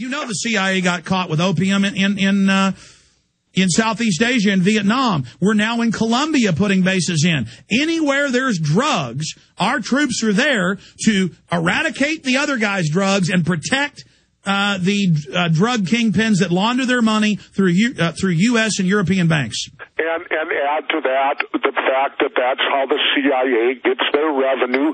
You know the CIA got caught with opium in Southeast Asia and Vietnam. We're now in Colombia putting bases in. Anywhere there's drugs, our troops are there to eradicate the other guy's drugs and protect the drug kingpins that launder their money through U.S. and European banks. And add to that the fact that that's how the CIA gets their revenue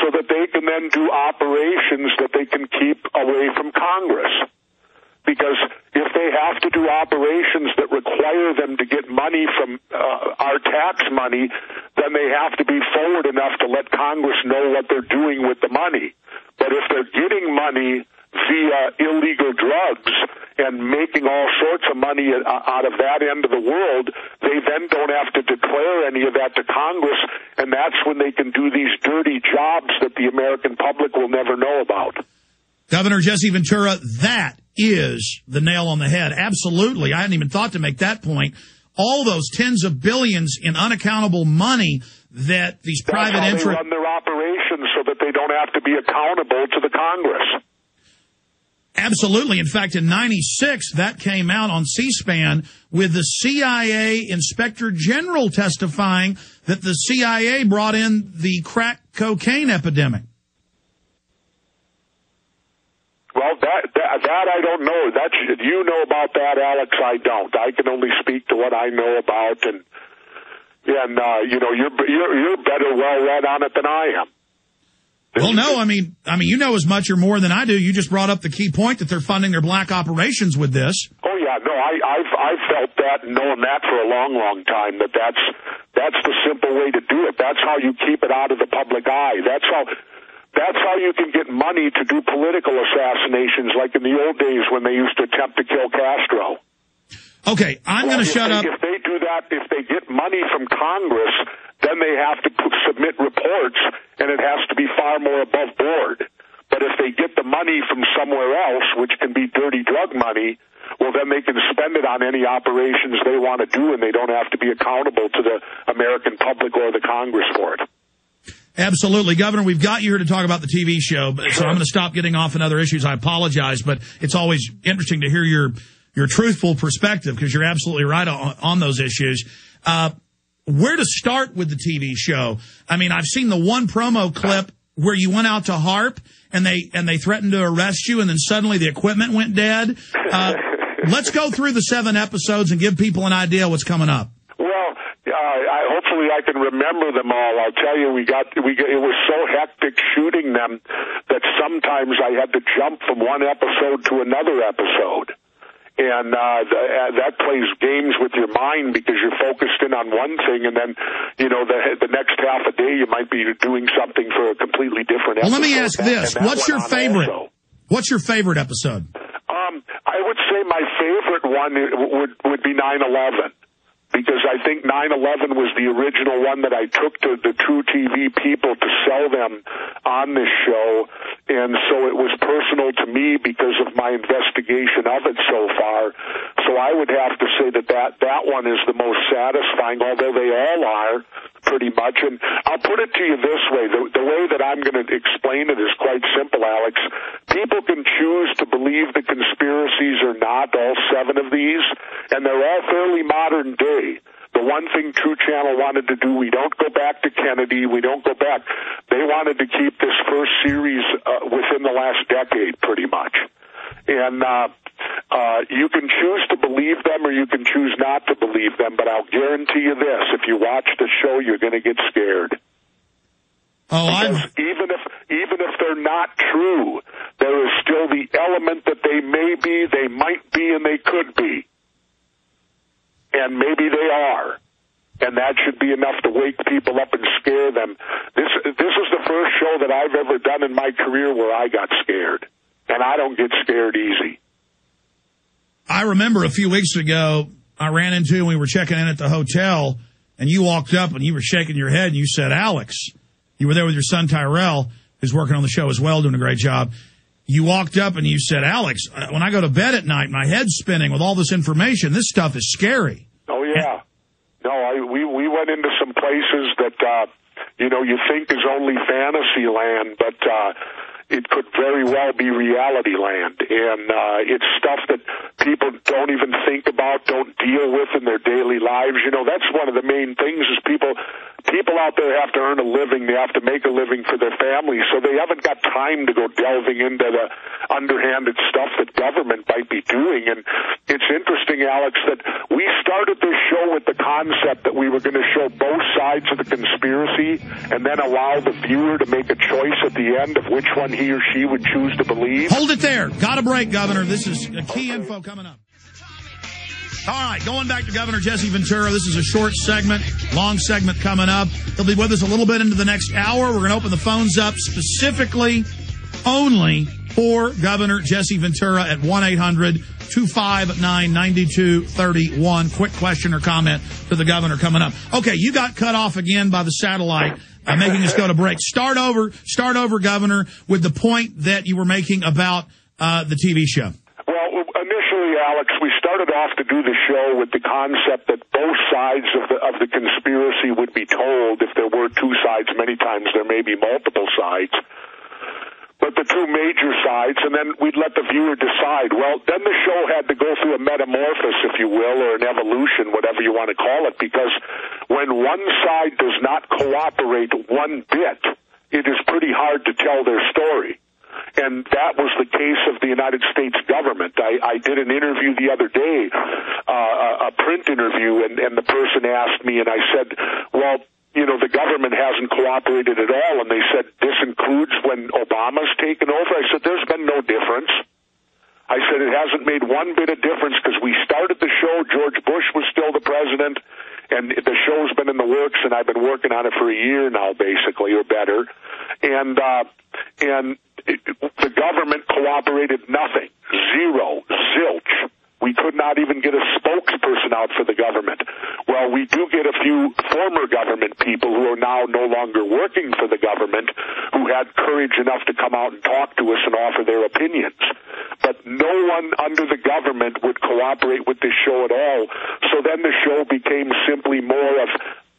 so that they can then do operations that they can keep away from Congress. Because if they have to do operations that require them to get money from our tax money, then they have to be forward enough to let Congress know what they're doing with the money. But if they're getting money via illegal drugs and making all sorts of money out of that end of the world, they then don't have to declare any of that to Congress, and that's when they can do these dirty jobs that the American public will never know about. Governor Jesse Ventura, that is the nail on the head. Absolutely. I hadn't even thought to make that point. All those tens of billions in unaccountable money that these private interests... They run their operations so that they don't have to be accountable to the Congress. Absolutely. In fact, in '96, that came out on C-SPAN with the CIA Inspector General testifying that the CIA brought in the crack cocaine epidemic. Well, that I don't know. You know about that, Alex. I don't. I can only speak to what I know about, and you know, you're better well read on it than I am. Well, no, I mean, you know as much or more than I do. You just brought up the key point that they're funding their black operations with this. Oh yeah, no, I've felt that and known that for a long, long time. That's the simple way to do it. That's how you keep it out of the public eye. That's how you can get money to do political assassinations, like in the old days when they used to attempt to kill Castro. Okay, I'm going to shut up. If they do that, if they get money from Congress, then they have to submit reports, and it has to be far more above board. But if they get the money from somewhere else, which can be dirty drug money, well, then they can spend it on any operations they want to do, and they don't have to be accountable to the American public or the Congress for it. Absolutely. Governor, we've got you here to talk about the TV show, so I'm going to stop getting off on other issues. I apologize, but it's always interesting to hear your truthful perspective, because you're absolutely right on those issues. Where to start with the TV show? I mean, I've seen the one promo clip where you went out to HARP and they threatened to arrest you, and then suddenly the equipment went dead. Let's go through the 7 episodes and give people an idea what's coming up. Hopefully I can remember them all. I'll tell you, it was so hectic shooting them that sometimes I had to jump from one episode to another episode. And that plays games with your mind, because you're focused in on one thing, and then, you know, the next half a day you might be doing something for a completely different episode. Well, let me ask this. What's your favorite? What's your favorite episode? I would say my favorite one would be 9/11. Because I think 9/11 was the original one that I took to the TruTv people to sell them on this show. And so it was personal to me because of my investigation of it so far. So I would have to say that one is the most satisfying, although they all are pretty much. And I'll put it to you this way. The way that I'm going to explain it is quite simple, Alex. People can choose to believe the conspiracies or not, all 7 of these, and they're all fairly modern day. The one thing True Channel wanted to do, we don't go back to Kennedy, we don't go back. They wanted to keep this first series within the last decade, pretty much. And you can choose to believe them or you can choose not to believe them, but I'll guarantee you this, if you watch the show, you're going to get scared. Because even if they're not true, there is still the element that they may be, they might be, and they could be. And maybe they are. And that should be enough to wake people up and scare them. This is the first show that I've ever done in my career where I got scared. And I don't get scared easy. I remember a few weeks ago, I ran into you and we were checking in at the hotel, and you walked up and you were shaking your head and you said, Alex, you were there with your son Tyrell, who's working on the show as well, doing a great job. You walked up and you said, Alex, when I go to bed at night, my head's spinning with all this information. This stuff is scary. Oh, yeah. No, we went into some places that, you think is only fantasy land, but it could very well be reality land. And it's stuff that people don't even think about, don't deal with in their daily lives. You know, that's one of the main things is people out there have to earn a living. They have to make a living for their families, so they haven't got time to go delving into the underhanded stuff that government might be doing. And it's interesting, Alex, that we started this show with the concept that we were going to show both sides of the conspiracy and then allow the viewer to make a choice at the end of which one he or she would choose to believe. Hold it there. Got a break, Governor. This is key info coming up. All right, going back to Governor Jesse Ventura. This is a short segment, long segment coming up. He'll be with us a little bit into the next hour. We're going to open the phones up specifically only for Governor Jesse Ventura at 1-800-259-9231. Quick question or comment to the governor coming up. Okay, you got cut off again by the satellite, making us go to break. Start over, Governor, with the point that you were making about the TV show. Well, initially, Alex, we started off to do the show with the concept that both sides of the conspiracy would be told. If there were two sides, many times there may be multiple sides. But the two major sides, and then we'd let the viewer decide. Well, then the show had to go through a metamorphosis, if you will, or an evolution, whatever you want to call it, because when one side does not cooperate one bit, it is pretty hard to tell their story. And that was the case of the United States government. I did an interview the other day, a print interview, and the person asked me, and I said, well, you know, the government hasn't cooperated at all. And they said, this includes when Obama's taken over? I said, there's been no difference. I said, it hasn't made one bit of difference because we started the show. George Bush was still the president, and the show's been in the works, and I've been working on it for a year now, basically, or better. And the government cooperated nothing. Zero. Zilch. We could not even get a spokesperson out for the government. Well, we do get a few former government people who are now no longer working for the government who had courage enough to come out and talk to us and offer their opinions. But no one under the government would cooperate with this show at all. So then the show became simply more of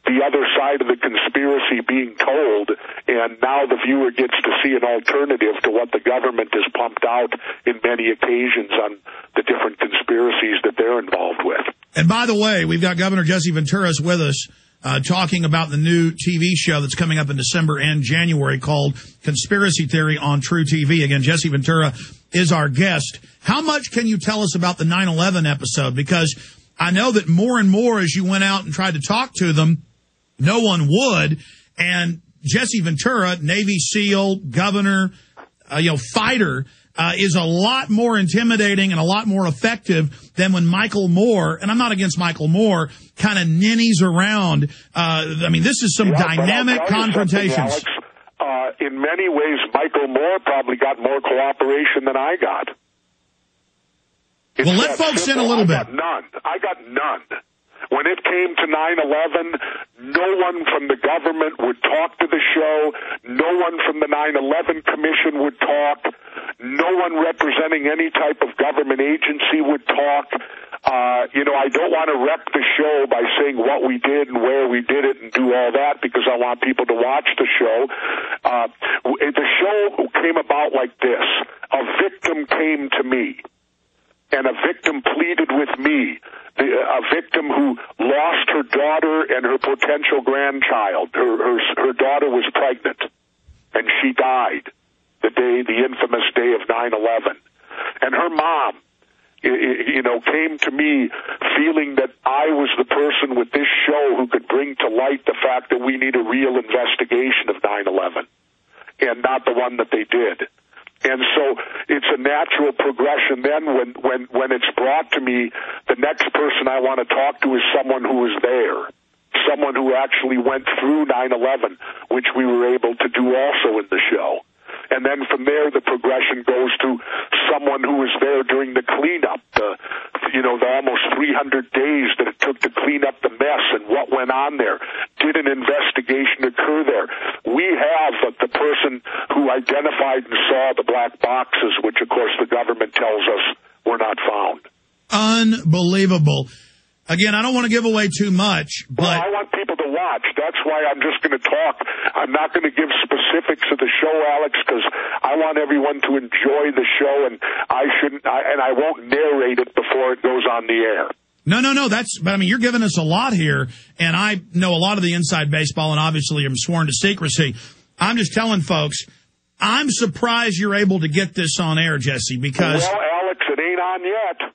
the other side of the conspiracy being told, and now the viewer gets to see an alternative to what the government has pumped out in many occasions on the different conspiracies that they're involved with. And by the way, we've got Governor Jesse Ventura with us talking about the new TV show that's coming up in December and January called Conspiracy Theory on TruTv. Again, Jesse Ventura is our guest. How much can you tell us about the 9/11 episode? Because I know that more and more as you went out and tried to talk to them, no one would. And Jesse Ventura, Navy SEAL, governor, fighter, is a lot more intimidating and a lot more effective than when Michael Moore, and I'm not against Michael Moore, kind of ninnies around. This is some dynamic confrontations. Alex, in many ways, Michael Moore probably got more cooperation than I got. Well, let folks in a little bit. I got none. When it came to 9/11, no one from the government would talk to the show. No one from the 9/11 Commission would talk. No one representing any type of government agency would talk. I don't want to wreck the show by saying what we did and where we did it and do all that because I want people to watch the show. The show came about like this. A victim came to me, and a victim pleaded with me. A victim who lost her daughter and her potential grandchild. Her daughter was pregnant, and she died the infamous day of 9/11. And her mom, came to me feeling that I was the person with this show who could bring to light the fact that we need a real investigation of 9/11 and not the one that they did. And so it's a natural progression then when it's brought to me, the next person I want to talk to is someone who was there, someone who actually went through 9/11, which we were able to do also in the show. And then from there, the progression goes to someone who was there during the cleanup, the almost 300 days that it took to clean up the mess and what went on there. Did an investigation occur there? We have the person who identified and saw the black boxes, which, of course, the government tells us were not found. Unbelievable. Again, I don't want to give away too much, but... Well, I want people to watch. watch. That's why I'm just going to talk. I'm not going to give specifics of the show, Alex, because I want everyone to enjoy the show, and I won't narrate it before it goes on the air. No. But I mean, you're giving us a lot here, and I know a lot of the inside baseball, and obviously I'm sworn to secrecy. I'm just telling folks, I'm surprised you're able to get this on air, Jesse, because... Well, Alex, it ain't on yet.